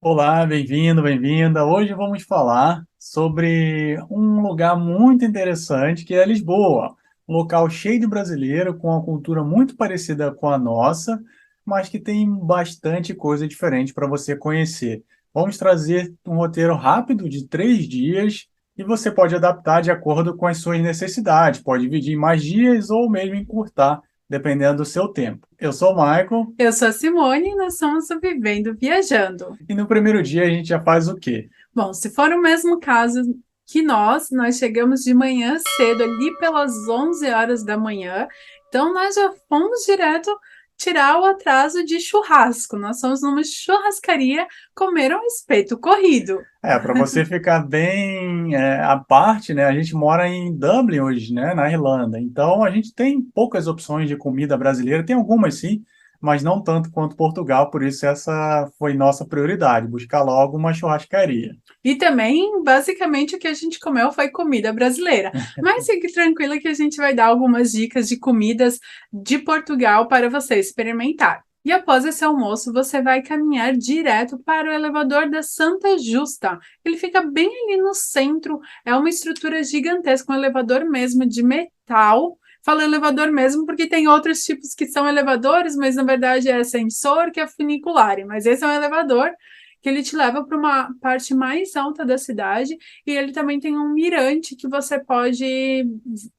Olá, bem-vindo, bem-vinda. Hoje vamos falar sobre um lugar muito interessante que é Lisboa, um local cheio de brasileiro, com uma cultura muito parecida com a nossa, mas que tem bastante coisa diferente para você conhecer. Vamos trazer um roteiro rápido de 3 dias e você pode adaptar de acordo com as suas necessidades, pode dividir em mais dias ou mesmo encurtar, dependendo do seu tempo. Eu sou o Michael. Eu sou a Simone e nós somos o Vivendo Viajando. E no primeiro dia a gente já faz o quê? Bom, se for o mesmo caso que nós chegamos de manhã cedo, ali pelas 11 horas da manhã, então nós já fomos direto tirar o atraso de churrasco. Nós fomos numa churrascaria comer um espeto corrido. Para você ficar bem à parte, né? A gente mora em Dublin hoje, né? Na Irlanda. Então a gente tem poucas opções de comida brasileira. Tem algumas sim, mas não tanto quanto Portugal. Por isso essa foi nossa prioridade, buscar logo uma churrascaria. E também, basicamente, o que a gente comeu foi comida brasileira. Mas fique tranquila que a gente vai dar algumas dicas de comidas de Portugal para você experimentar. E após esse almoço, você vai caminhar direto para o elevador da Santa Justa. Ele fica bem ali no centro, é uma estrutura gigantesca, um elevador mesmo de metal. Falo elevador mesmo porque tem outros tipos que são elevadores, mas na verdade é ascensor que é funicular. Mas esse é um elevador que ele te leva para uma parte mais alta da cidade e ele também tem um mirante que você pode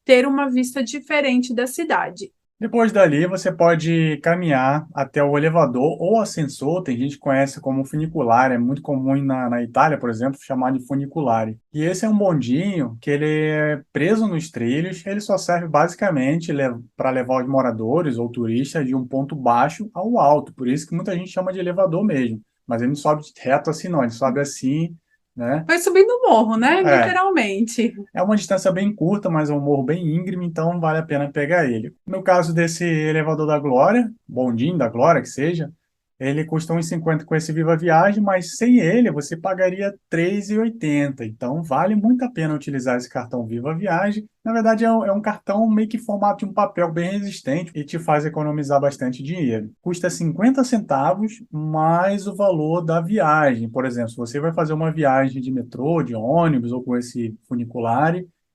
ter uma vista diferente da cidade. Depois dali, você pode caminhar até o elevador ou ascensor, tem gente que conhece como funicular, é muito comum na Itália, por exemplo, chamar de funiculare. E esse é um bondinho que ele é preso nos trilhos, ele só serve basicamente para levar os moradores ou turistas de um ponto baixo ao alto, por isso que muita gente chama de elevador mesmo. Mas ele não sobe reto assim não, ele sobe assim, né? Vai subindo o morro, né? É, Literalmente. é uma distância bem curta, mas é um morro bem íngreme, então vale a pena pegar ele. No caso desse elevador da Glória, bondinho da Glória que seja, ele custa 1,50 com esse Viva Viagem, mas sem ele você pagaria 3,80. Então vale muito a pena utilizar esse cartão Viva Viagem. Na verdade é um cartão meio que em formato de um papel bem resistente e te faz economizar bastante dinheiro. Custa 50 centavos mais o valor da viagem. Por exemplo, se você vai fazer uma viagem de metrô, de ônibus ou com esse funicular,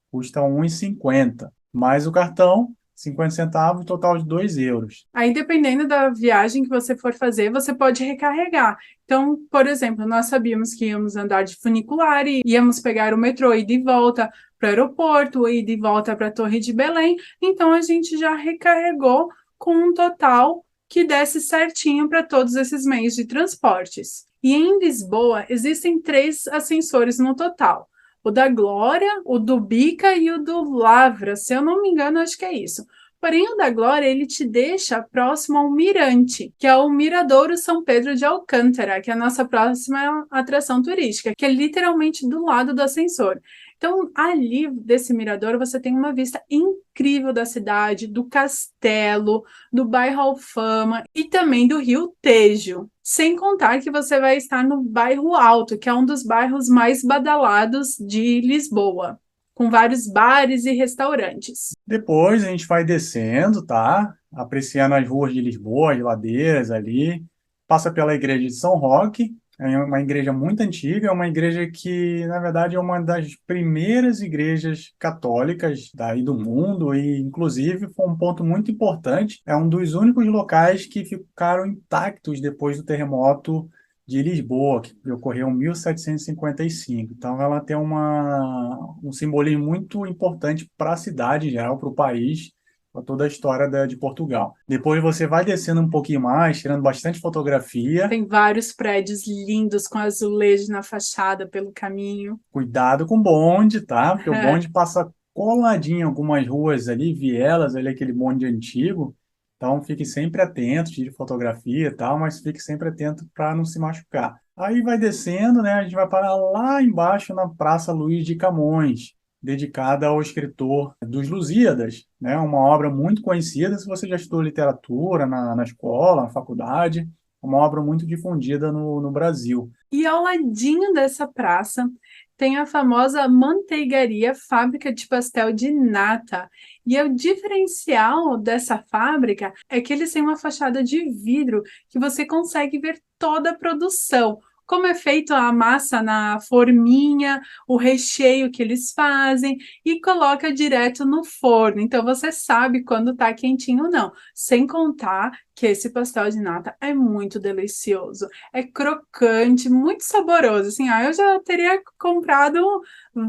custa 1,50. Mais o cartão, 50 centavos, total de 2 euros. Aí, dependendo da viagem que você for fazer, você pode recarregar. Então, por exemplo, nós sabíamos que íamos andar de funicular e íamos pegar o metrô e de volta para o aeroporto e de volta para a Torre de Belém. Então, a gente já recarregou com um total que desse certinho para todos esses meios de transportes. E em Lisboa, existem 3 ascensores no total. O da Glória, o do Bica e o do Lavra. Se eu não me engano, acho que é isso. Porém, o da Glória, ele te deixa próximo ao Mirante, que é o Miradouro São Pedro de Alcântara, que é a nossa próxima atração turística, que é literalmente do lado do ascensor. Então, ali desse mirador, você tem uma vista incrível da cidade, do castelo, do bairro Alfama e também do Rio Tejo. Sem contar que você vai estar no bairro Alto, que é um dos bairros mais badalados de Lisboa, com vários bares e restaurantes. Depois a gente vai descendo, tá? Apreciando as ruas de Lisboa, as ladeiras ali. Passa pela igreja de São Roque. É uma igreja muito antiga, é uma igreja que, na verdade, é uma das primeiras igrejas católicas daí do mundo e, inclusive, foi um ponto muito importante. É um dos únicos locais que ficaram intactos depois do terremoto de Lisboa, que ocorreu em 1755. Então, ela tem um simbolismo muito importante para a cidade em geral, para o país, para toda a história de Portugal. Depois você vai descendo um pouquinho mais, tirando bastante fotografia. Tem vários prédios lindos com azulejo na fachada pelo caminho. Cuidado com o bonde, tá? Porque o bonde passa coladinho em algumas ruas ali, vielas, ali aquele bonde antigo. Então fique sempre atento, tire fotografia e tal, mas fique sempre atento para não se machucar. Aí vai descendo, né? A gente vai parar lá embaixo na Praça Luís de Camões, dedicada ao escritor dos Lusíadas, né? Uma obra muito conhecida se você já estudou literatura na escola, na faculdade, uma obra muito difundida no Brasil. E ao ladinho dessa praça tem a famosa Manteigaria Fábrica de Pastel de Nata. E o diferencial dessa fábrica é que eles têm uma fachada de vidro que você consegue ver toda a produção. como é feito a massa na forminha, o recheio que eles fazem e coloca direto no forno. Então você sabe quando tá quentinho ou não. Sem contar que esse pastel de nata é muito delicioso, é crocante, muito saboroso. Assim, eu já teria comprado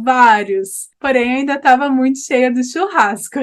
vários, porém ainda estava muito cheia do churrasco.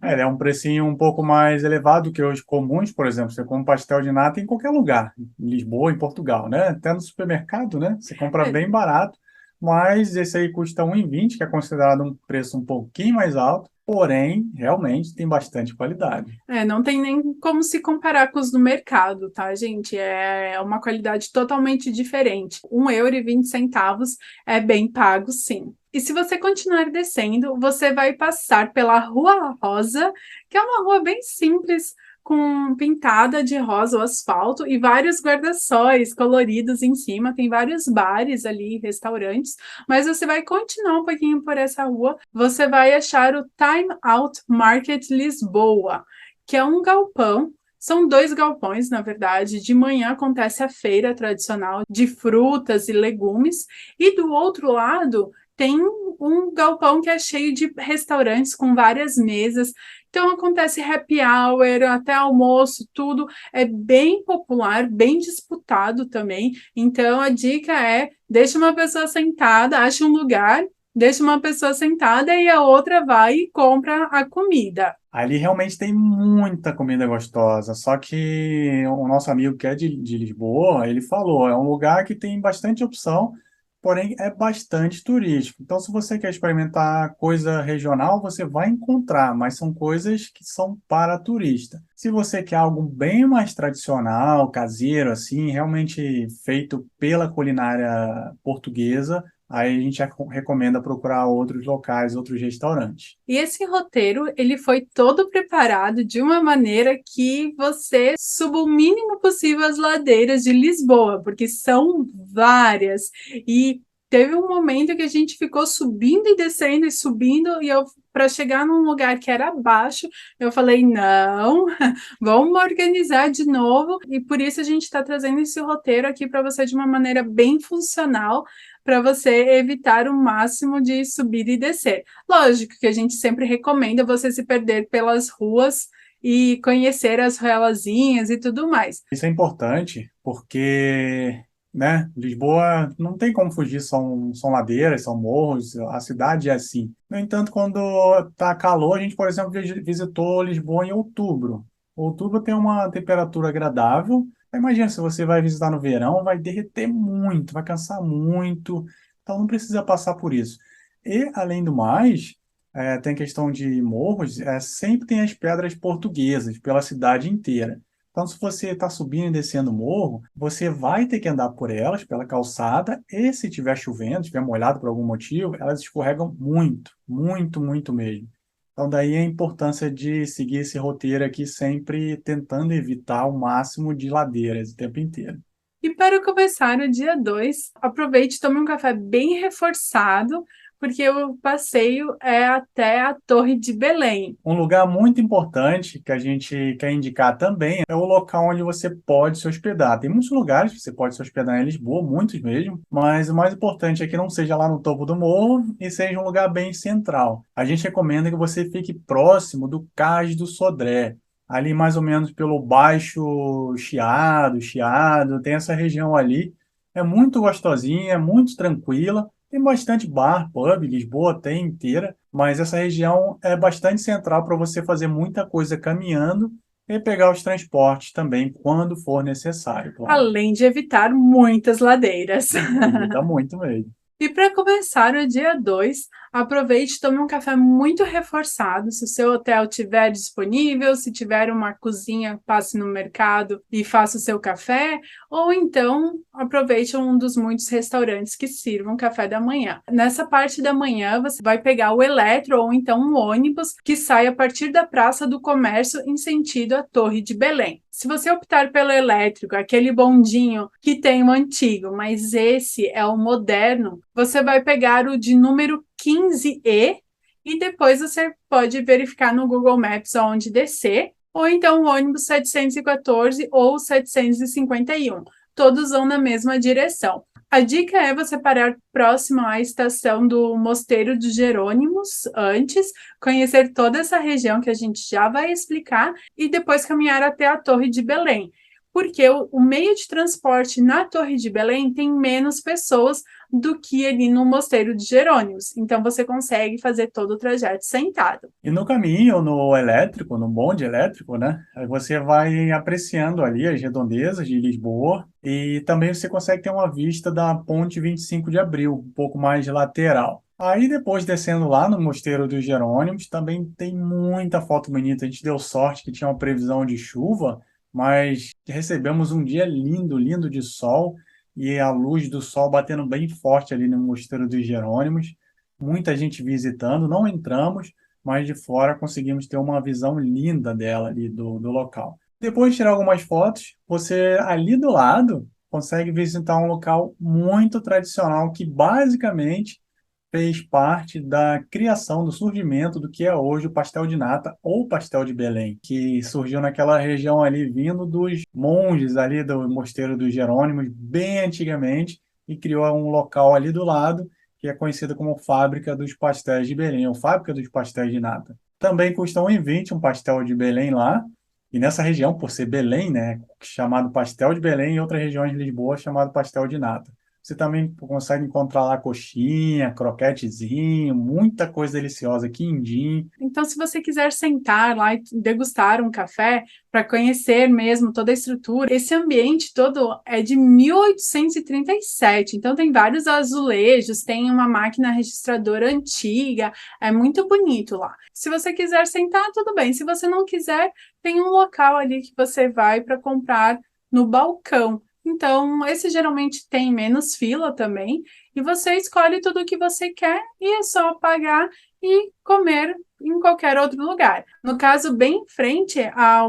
Ele é um precinho um pouco mais elevado que os comuns, por exemplo, você compra pastel de nata em qualquer lugar, em Lisboa, em Portugal, né? Até no supermercado, né? Você compra É, bem barato, mas esse aí custa 1,20, que é considerado um preço um pouquinho mais alto, porém, realmente tem bastante qualidade. não tem nem como se comparar com os do mercado, tá, gente? É uma qualidade totalmente diferente. €1,20 é bem pago, sim. E se você continuar descendo, você vai passar pela Rua Rosa, que é uma rua bem simples, com pintada de rosa o asfalto e vários guarda-sóis coloridos em cima. Tem vários bares ali, restaurantes, mas você vai continuar um pouquinho por essa rua, você vai achar o Time Out Market Lisboa, que é um galpão. São dois galpões, na verdade. De manhã acontece a feira tradicional de frutas e legumes, e do outro lado tem um galpão que é cheio de restaurantes com várias mesas. Então acontece happy hour, até almoço, tudo é bem popular, bem disputado também. Então a dica é: deixa uma pessoa sentada, acha um lugar, deixa uma pessoa sentada e a outra vai e compra a comida. Ali realmente tem muita comida gostosa, só que o nosso amigo que é de Lisboa, ele falou, é um lugar que tem bastante opção, porém é bastante turístico. Então, se você quer experimentar coisa regional, você vai encontrar, mas são coisas que são para turista. Se você quer algo bem mais tradicional, caseiro, assim, realmente feito pela culinária portuguesa, aí a gente recomenda procurar outros locais, outros restaurantes. E esse roteiro, ele foi todo preparado de uma maneira que você suba o mínimo possível as ladeiras de Lisboa, porque são várias. E teve um momento que a gente ficou subindo e descendo e subindo, e eu, para chegar num lugar que era baixo, eu falei: não, vamos organizar de novo. E por isso a gente está trazendo esse roteiro aqui para você de uma maneira bem funcional, para você evitar o máximo de subir e descer. Lógico que a gente sempre recomenda você se perder pelas ruas e conhecer as ruelazinhas e tudo mais. Isso é importante porque, né, Lisboa não tem como fugir, são ladeiras, são morros, a cidade é assim. No entanto, quando tá calor, a gente, por exemplo, visitou Lisboa em outubro. Outubro tem uma temperatura agradável. Imagina, se você vai visitar no verão, vai derreter muito, vai cansar muito, então não precisa passar por isso. E, além do mais, tem questão de morros, sempre tem as pedras portuguesas pela cidade inteira. Então, se você está subindo e descendo o morro, você vai ter que andar por elas, pela calçada, e se estiver chovendo, estiver molhado por algum motivo, elas escorregam muito, muito, muito mesmo. Então, daí a importância de seguir esse roteiro aqui, sempre tentando evitar o máximo de ladeiras o tempo inteiro. E para começar o dia 2, aproveite e tome um café bem reforçado, porque o passeio é até a Torre de Belém. Um lugar muito importante que a gente quer indicar também é o local onde você pode se hospedar. Tem muitos lugares que você pode se hospedar em Lisboa, muitos mesmo, mas o mais importante é que não seja lá no topo do morro e seja um lugar bem central. A gente recomenda que você fique próximo do Cais do Sodré, ali mais ou menos pelo Baixo Chiado, tem essa região ali. É muito gostosinha, é muito tranquila. Tem bastante bar, pub, Lisboa tem inteira, mas essa região é bastante central para você fazer muita coisa caminhando e pegar os transportes também quando for necessário, claro. Além de evitar muitas ladeiras. Evita muito mesmo. E para começar o dia 2, aproveite e tome um café muito reforçado. Se o seu hotel tiver disponível, se tiver uma cozinha, passe no mercado e faça o seu café, ou então aproveite um dos muitos restaurantes que sirvam café da manhã. Nessa parte da manhã, você vai pegar o Eletro ou então um ônibus que sai a partir da Praça do Comércio em sentido à Torre de Belém. Se você optar pelo elétrico, aquele bondinho que tem o antigo, mas esse é o moderno, você vai pegar o de número 15E e depois você pode verificar no Google Maps aonde descer, ou então o ônibus 714 ou 751. Todos vão na mesma direção. A dica é você parar próximo à estação do Mosteiro dos Jerônimos antes, conhecer toda essa região que a gente já vai explicar e depois caminhar até a Torre de Belém. Porque o meio de transporte na Torre de Belém tem menos pessoas do que ali no Mosteiro de Jerônimos. Então você consegue fazer todo o trajeto sentado. E no caminho, no elétrico, no bonde elétrico, né? Aí você vai apreciando ali as redondezas de Lisboa e também você consegue ter uma vista da Ponte 25 de Abril, um pouco mais lateral. Aí depois descendo lá no Mosteiro dos Jerônimos, também tem muita foto bonita. A gente deu sorte que tinha uma previsão de chuva, mas recebemos um dia lindo, lindo de sol e a luz do sol batendo bem forte ali no Mosteiro dos Jerônimos. Muita gente visitando, não entramos, mas de fora conseguimos ter uma visão linda dela ali do local. Depois de tirar algumas fotos, você ali do lado consegue visitar um local muito tradicional que basicamente fez parte da criação, do surgimento do que é hoje o pastel de nata ou pastel de Belém, que surgiu naquela região ali vindo dos monges ali do Mosteiro dos Jerônimos, bem antigamente, e criou um local ali do lado que é conhecido como Fábrica dos Pastéis de Belém, ou Fábrica dos Pastéis de Nata. Também custa 1,20 um pastel de Belém lá, e nessa região, por ser Belém, né, chamado pastel de Belém, em outras regiões de Lisboa, chamado pastel de nata. Você também consegue encontrar lá coxinha, croquetezinho, muita coisa deliciosa, quindim. Então, se você quiser sentar lá e degustar um café para conhecer mesmo toda a estrutura, esse ambiente todo é de 1837. Então, tem vários azulejos, tem uma máquina registradora antiga, é muito bonito lá. Se você quiser sentar, tudo bem. Se você não quiser, tem um local ali que você vai para comprar no balcão. Então, esse geralmente tem menos fila também, e você escolhe tudo o que você quer e é só pagar e comer em qualquer outro lugar. No caso, bem em frente à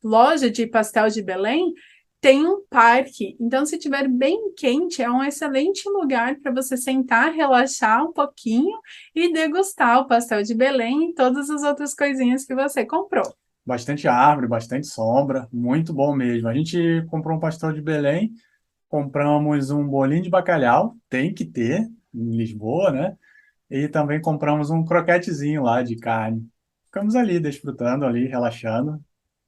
loja de pastel de Belém, tem um parque. Então, se tiver bem quente, é um excelente lugar para você sentar, relaxar um pouquinho e degustar o pastel de Belém e todas as outras coisinhas que você comprou. Bastante árvore, bastante sombra, muito bom mesmo. A gente comprou um pastel de Belém, compramos um bolinho de bacalhau, tem que ter em Lisboa, né? E também compramos um croquetezinho lá de carne. Ficamos ali, desfrutando ali, relaxando,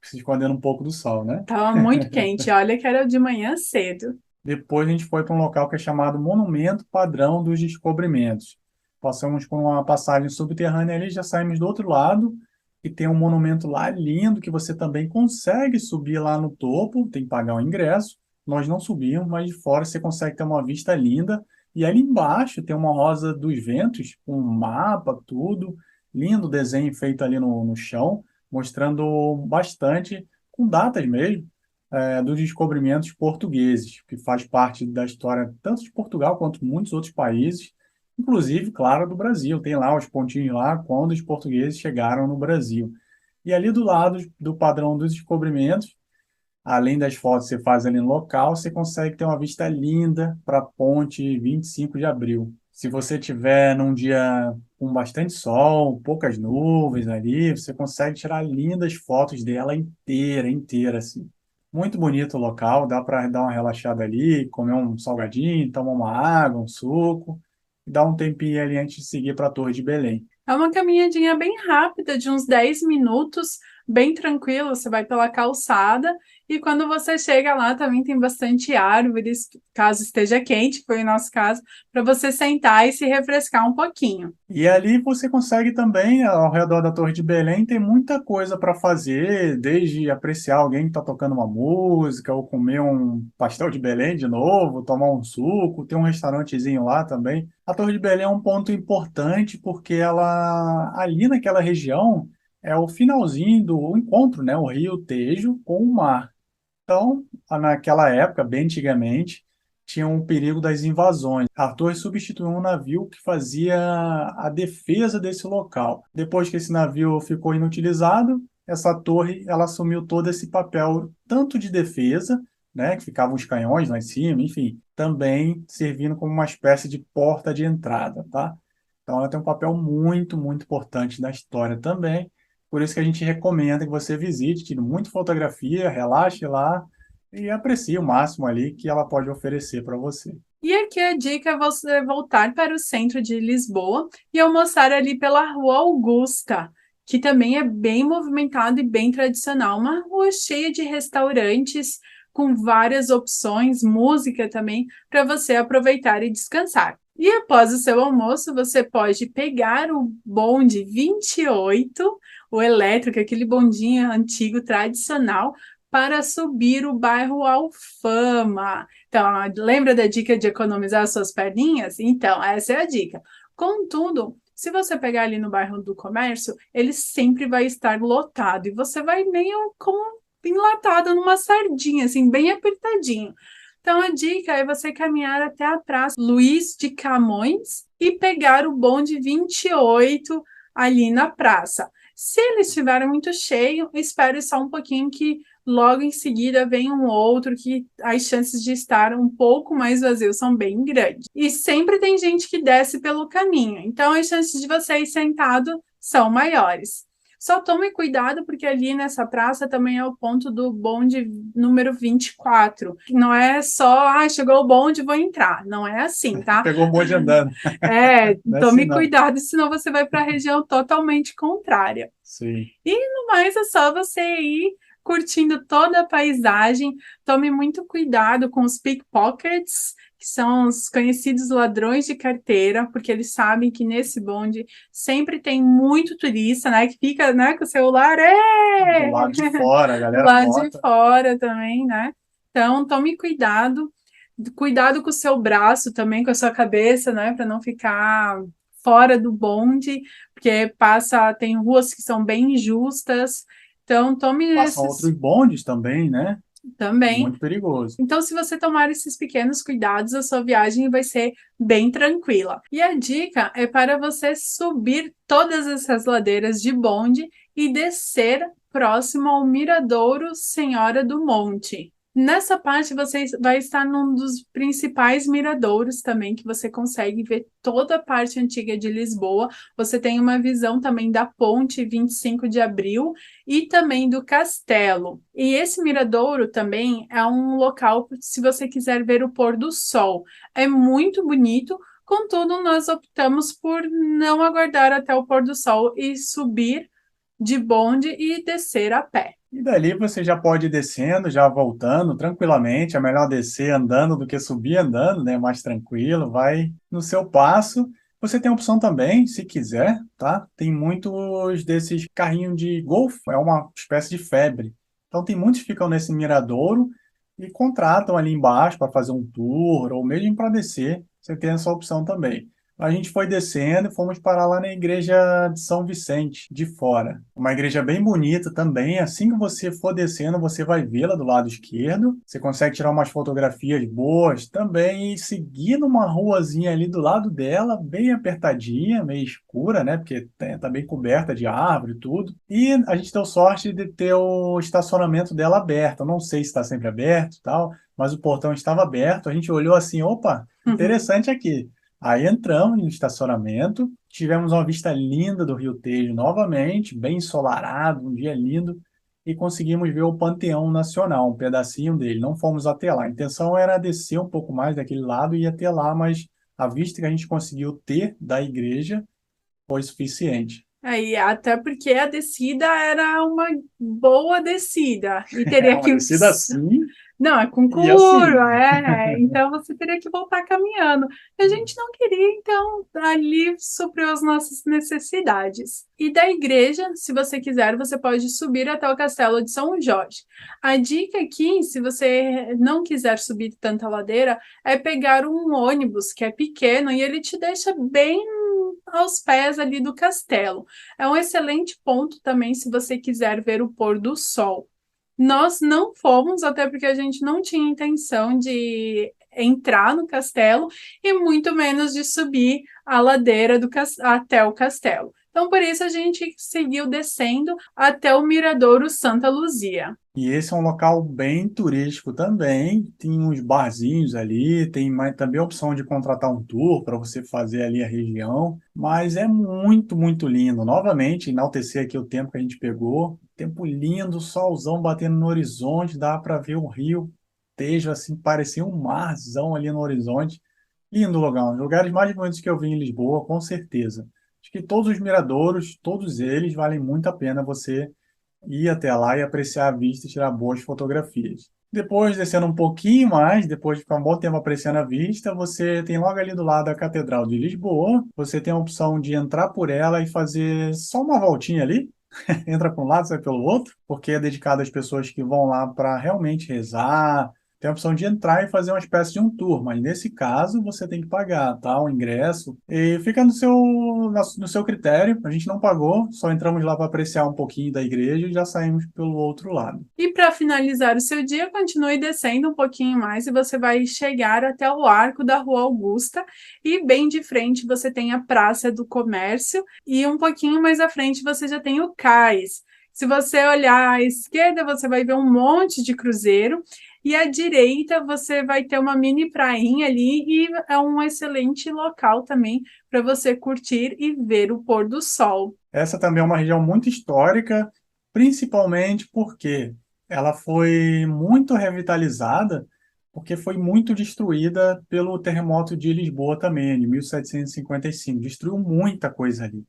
se escondendo um pouco do sol, né? Tava muito quente, olha que era de manhã cedo. Depois a gente foi para um local que é chamado Monumento Padrão dos Descobrimentos. Passamos por uma passagem subterrânea ali, já saímos do outro lado e tem um monumento lá lindo que você também consegue subir lá no topo, tem que pagar o ingresso. Nós não subimos, mas de fora você consegue ter uma vista linda. E ali embaixo tem uma rosa dos ventos, com um mapa, tudo. Lindo desenho feito ali no chão, mostrando bastante, com datas mesmo dos descobrimentos portugueses, que faz parte da história tanto de Portugal quanto muitos outros países, inclusive, claro, do Brasil. Tem lá os pontinhos lá quando os portugueses chegaram no Brasil. E ali do lado do padrão dos descobrimentos, além das fotos que você faz ali no local, você consegue ter uma vista linda para a ponte 25 de abril. Se você tiver num dia com bastante sol, poucas nuvens ali, você consegue tirar lindas fotos dela inteira, inteira, assim. Muito bonito o local, dá para dar uma relaxada ali, comer um salgadinho, tomar uma água, um suco, e dar um tempinho ali antes de seguir para a Torre de Belém. É uma caminhadinha bem rápida, de uns 10 minutos, bem tranquilo. Você vai pela calçada e quando você chega lá também tem bastante árvores, caso esteja quente, foi o nosso caso, para você sentar e se refrescar um pouquinho. E ali você consegue também, ao redor da Torre de Belém, tem muita coisa para fazer, desde apreciar alguém que está tocando uma música, ou comer um pastel de Belém de novo, tomar um suco, tem um restaurantezinho lá também. A Torre de Belém é um ponto importante porque ela, ali naquela região, é o finalzinho do encontro, né? O Rio Tejo com o mar. Então, naquela época, bem antigamente, tinha um perigo das invasões. A torre substituiu um navio que fazia a defesa desse local. Depois que esse navio ficou inutilizado, essa torre ela assumiu todo esse papel tanto de defesa, né, que ficavam os canhões lá em cima, enfim, também servindo como uma espécie de porta de entrada, tá? Então, ela tem um papel muito, muito importante na história também. Por isso que a gente recomenda que você visite, tire muita fotografia, relaxe lá e aprecie o máximo ali que ela pode oferecer para você. E aqui a dica é você voltar para o centro de Lisboa e almoçar ali pela Rua Augusta, que também é bem movimentado e bem tradicional. Uma rua cheia de restaurantes, com várias opções, música também, para você aproveitar e descansar. E após o seu almoço, você pode pegar o bonde 28, o elétrico, aquele bondinho antigo, tradicional, para subir o bairro Alfama. Então, lembra da dica de economizar suas perninhas? Então, essa é a dica. Contudo, se você pegar ali no bairro do comércio, ele sempre vai estar lotado e você vai meio como enlatado numa sardinha, assim, bem apertadinho. Então, a dica é você caminhar até a Praça Luiz de Camões e pegar o bonde 28 ali na praça. Se ele estiver muito cheio, espere só um pouquinho que logo em seguida vem um outro que as chances de estar um pouco mais vazio são bem grandes. E sempre tem gente que desce pelo caminho, então as chances de você ir sentado são maiores. Só tome cuidado, porque ali nessa praça também é o ponto do bonde número 24. Não é só, chegou o bonde, vou entrar. Não é assim, tá? Pegou o bonde andando. Não é assim, Tome não. cuidado, senão você vai para a região totalmente contrária. Sim. E no mais é só você ir curtindo toda a paisagem. Tome muito cuidado com os pickpockets, que são os conhecidos ladrões de carteira, porque eles sabem que nesse bonde sempre tem muito turista, né? Que fica, né, com o celular, Do lado de fora, a do galera lado de nota. fora também, né? Então, tome cuidado. Cuidado com o seu braço também, com a sua cabeça, né? Para não ficar fora do bonde, porque tem ruas que são bem injustas. Então, tome Passam outros esses bondes também, né? também. Muito perigoso. Então, se você tomar esses pequenos cuidados, a sua viagem vai ser bem tranquila. E a dica é para você subir todas essas ladeiras de bonde e descer próximo ao Miradouro Senhora do Monte. Nessa parte, você vai estar num dos principais miradouros também, que você consegue ver toda a parte antiga de Lisboa. Você tem uma visão também da Ponte 25 de Abril e também do castelo. E esse miradouro também é um local se você quiser ver o pôr do sol. É muito bonito, contudo, nós optamos por não aguardar até o pôr do sol e subir de bonde e descer a pé. E dali você já pode ir descendo, já voltando tranquilamente. É melhor descer andando do que subir andando, né? Mais tranquilo, vai no seu passo. Você tem a opção também, se quiser, tá? Tem muitos desses carrinhos de golfe, é uma espécie de febre. Então tem muitos que ficam nesse miradouro e contratam ali embaixo para fazer um tour ou mesmo para descer. Você tem essa opção também. A gente foi descendo e fomos parar lá na igreja de São Vicente, de fora. Uma igreja bem bonita também. Assim que você for descendo, você vai vê-la do lado esquerdo. Você consegue tirar umas fotografias boas também e seguir numa ruazinha ali do lado dela, bem apertadinha, meio escura, né? Porque tá bem coberta de árvore e tudo. E a gente deu sorte de ter o estacionamento dela aberto. Eu não sei se está sempre aberto e tal, mas o portão estava aberto. A gente olhou assim, opa, interessante aqui. Aí entramos no estacionamento, tivemos uma vista linda do Rio Tejo novamente, bem ensolarado, um dia lindo, e conseguimos ver o Panteão Nacional, um pedacinho dele. Não fomos até lá. A intenção era descer um pouco mais daquele lado e ir até lá, mas a vista que a gente conseguiu ter da igreja foi suficiente. Aí, até porque a descida era uma boa descida e É teria uma que descida assim não, é com e assim. curva, então você teria que voltar caminhando. A gente não queria, então, ali supriu as nossas necessidades. E da igreja, se você quiser, você pode subir até o Castelo de São Jorge. A dica aqui, se você não quiser subir tanta ladeira, é pegar um ônibus que é pequeno e ele te deixa bem aos pés ali do castelo. É um excelente ponto também se você quiser ver o pôr do sol. Nós não fomos, até porque a gente não tinha intenção de entrar no castelo e muito menos de subir a ladeira até o castelo. Então, por isso, a gente seguiu descendo até o Miradouro Santa Luzia. E esse é um local bem turístico também. Tem uns barzinhos ali, tem também a opção de contratar um tour para você fazer ali a região. Mas é muito, muito lindo. Novamente, enaltecer aqui o tempo que a gente pegou. Tempo lindo, solzão batendo no horizonte, dá para ver o rio Tejo assim, parecia um marzão ali no horizonte. Lindo lugar, um dos lugares mais bonitos que eu vi em Lisboa, com certeza. Acho que todos os miradouros, todos eles, valem muito a pena você ir até lá e apreciar a vista e tirar boas fotografias. Depois, descendo um pouquinho mais, depois de ficar um bom tempo apreciando a vista, você tem logo ali do lado a Catedral de Lisboa. Você tem a opção de entrar por ela e fazer só uma voltinha ali. Entra para um lado, sai pelo outro, porque é dedicado às pessoas que vão lá para realmente rezar. Tem a opção de entrar e fazer uma espécie de um tour, mas nesse caso você tem que pagar, tá? O ingresso. E fica no seu critério. A gente não pagou, só entramos lá para apreciar um pouquinho da igreja e já saímos pelo outro lado. E para finalizar o seu dia, continue descendo um pouquinho mais e você vai chegar até o arco da Rua Augusta. E bem de frente você tem a Praça do Comércio, e um pouquinho mais à frente você já tem o Cais. Se você olhar à esquerda, você vai ver um monte de cruzeiro, e à direita você vai ter uma mini prainha ali, e é um excelente local também para você curtir e ver o pôr do sol. Essa também é uma região muito histórica, principalmente porque ela foi muito revitalizada, porque foi muito destruída pelo terremoto de Lisboa também, de 1755. Destruiu muita coisa ali.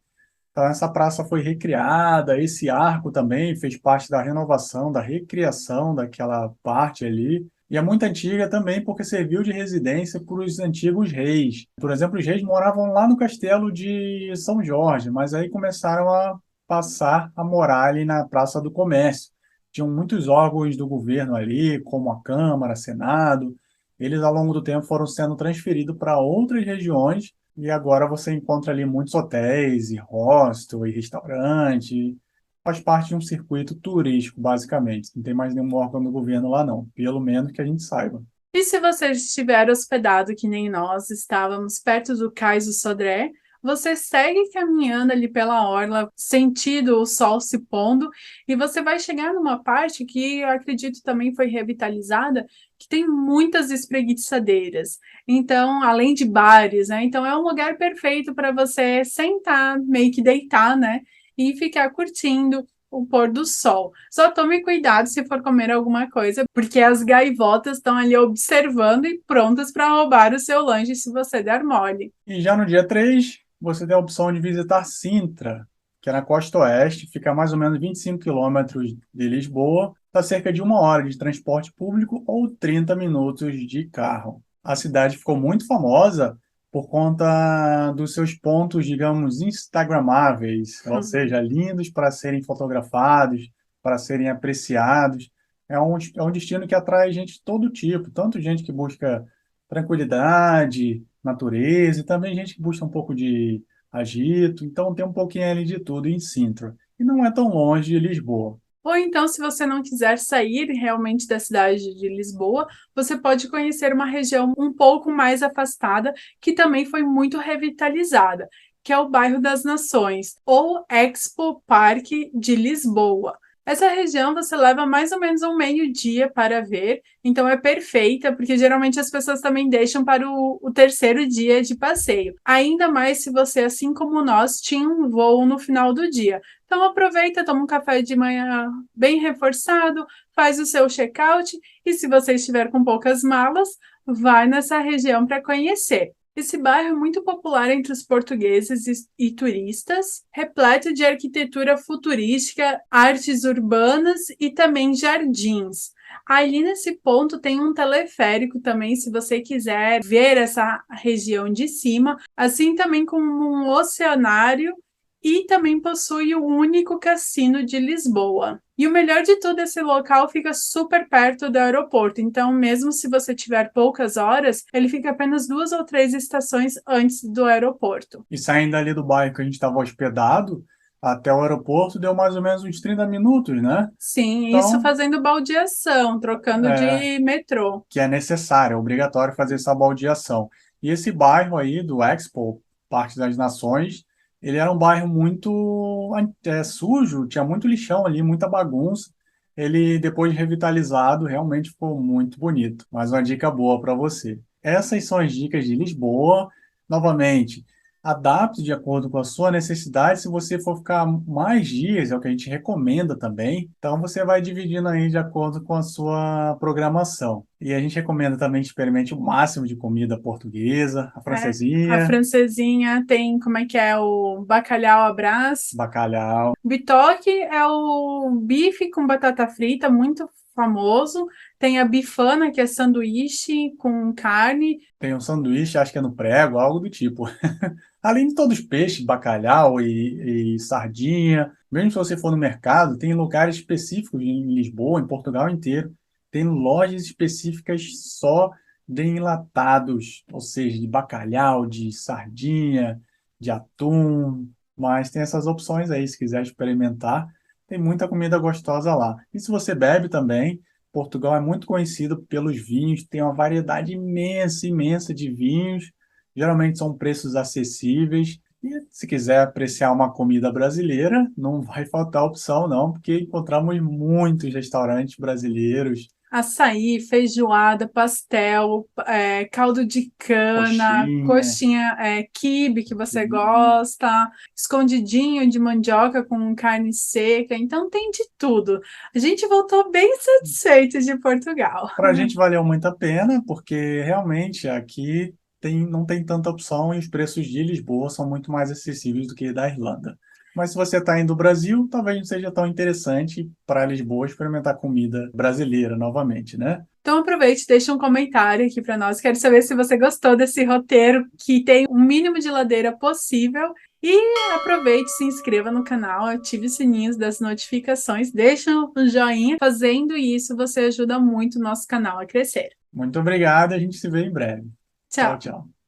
Então, essa praça foi recriada, esse arco também fez parte da renovação, da recriação daquela parte ali. E é muito antiga também porque serviu de residência para os antigos reis. Por exemplo, os reis moravam lá no castelo de São Jorge, mas aí começaram a passar a morar ali na Praça do Comércio. Tinham muitos órgãos do governo ali, como a Câmara, Senado. Eles, ao longo do tempo, foram sendo transferidos para outras regiões e agora você encontra ali muitos hotéis, e hostel, e restaurante. Faz parte de um circuito turístico, basicamente. Não tem mais nenhum órgão do governo lá, não. Pelo menos que a gente saiba. E se você estiver hospedado, que nem nós estávamos, perto do Cais do Sodré, você segue caminhando ali pela orla, sentindo o sol se pondo, e você vai chegar numa parte que eu acredito também foi revitalizada, que tem muitas espreguiçadeiras. Então, além de bares, né? Então é um lugar perfeito para você sentar, meio que deitar, né? E ficar curtindo o pôr do sol. Só tome cuidado se for comer alguma coisa, porque as gaivotas estão ali observando e prontas para roubar o seu lanche se você der mole. E já no dia 3 você tem a opção de visitar Sintra, que é na costa oeste, fica a mais ou menos 25 quilômetros de Lisboa, dá cerca de 1 hora de transporte público ou 30 minutos de carro. A cidade ficou muito famosa por conta dos seus pontos, digamos, instagramáveis, ou seja, lindos para serem fotografados, para serem apreciados. É um destino que atrai gente de todo tipo, tanto gente que busca tranquilidade, natureza, e também gente que busca um pouco de agito, então tem um pouquinho ali de tudo em Sintra. E não é tão longe de Lisboa. Ou então, se você não quiser sair realmente da cidade de Lisboa, você pode conhecer uma região um pouco mais afastada, que também foi muito revitalizada, que é o bairro das Nações, ou Expo Parque de Lisboa. Essa região você leva mais ou menos um meio-dia para ver, então é perfeita, porque geralmente as pessoas também deixam para o terceiro dia de passeio. Ainda mais se você, assim como nós, tinha um voo no final do dia. Então aproveita, toma um café de manhã bem reforçado, faz o seu check-out e se você estiver com poucas malas, vai nessa região para conhecer. Esse bairro é muito popular entre os portugueses e turistas, repleto de arquitetura futurística, artes urbanas e também jardins. Ali nesse ponto tem um teleférico também, se você quiser ver essa região de cima, assim também como um oceanário, e também possui o único cassino de Lisboa. E o melhor de tudo, esse local fica super perto do aeroporto, então mesmo se você tiver poucas horas, ele fica apenas 2 ou 3 estações antes do aeroporto. E saindo ali do bairro que a gente estava hospedado, até o aeroporto deu mais ou menos uns 30 minutos, né? Sim, isso Então, fazendo baldeação, trocando é, de metrô. que é necessário, é obrigatório fazer essa baldeação. E esse bairro aí do Expo, Parque das Nações, ele era um bairro muito sujo, tinha muito lixão ali, muita bagunça. Ele, depois de revitalizado, realmente ficou muito bonito. Mais uma dica boa para você. Essas são as dicas de Lisboa. Novamente, Adapte de acordo com a sua necessidade. Se você for ficar mais dias, é o que a gente recomenda também. Então você vai dividindo aí de acordo com a sua programação. E a gente recomenda também que experimente o máximo de comida portuguesa, a É, a francesinha, francesinha tem, como é que é, o bacalhau à Brás. bacalhau. Bitoque é o bife com batata frita, muito famoso. Tem a bifana, que é sanduíche com carne. Tem um sanduíche, acho que é no prego, algo do tipo. Além de todos os peixes, bacalhau e sardinha, mesmo se você for no mercado, tem lugares específicos em Lisboa, em Portugal inteiro, tem lojas específicas só de enlatados, ou seja, de bacalhau, de sardinha, de atum, mas tem essas opções aí, se quiser experimentar, tem muita comida gostosa lá. E se você bebe também, Portugal é muito conhecido pelos vinhos, tem uma variedade imensa, imensa de vinhos. Geralmente são preços acessíveis. E se quiser apreciar uma comida brasileira, não vai faltar opção, não, porque encontramos muitos restaurantes brasileiros, Açaí, feijoada, pastel, caldo de cana, coxinha. coxinha, quibe que você gosta, escondidinho de mandioca com carne seca. Então tem de tudo. A gente voltou bem satisfeito de Portugal. Para a gente valeu muito a pena, porque realmente aqui não tem tanta opção e os preços de Lisboa são muito mais acessíveis do que da Irlanda. Mas se você está indo do Brasil, talvez não seja tão interessante para Lisboa experimentar comida brasileira novamente, né? Então aproveite, deixa um comentário aqui para nós. Quero saber se você gostou desse roteiro que tem o mínimo de ladeira possível. E aproveite, se inscreva no canal, ative os sininhos das notificações, deixa um joinha. Fazendo isso, você ajuda muito o nosso canal a crescer. Muito obrigado, a gente se vê em breve. Tchau, Tchau! tchau.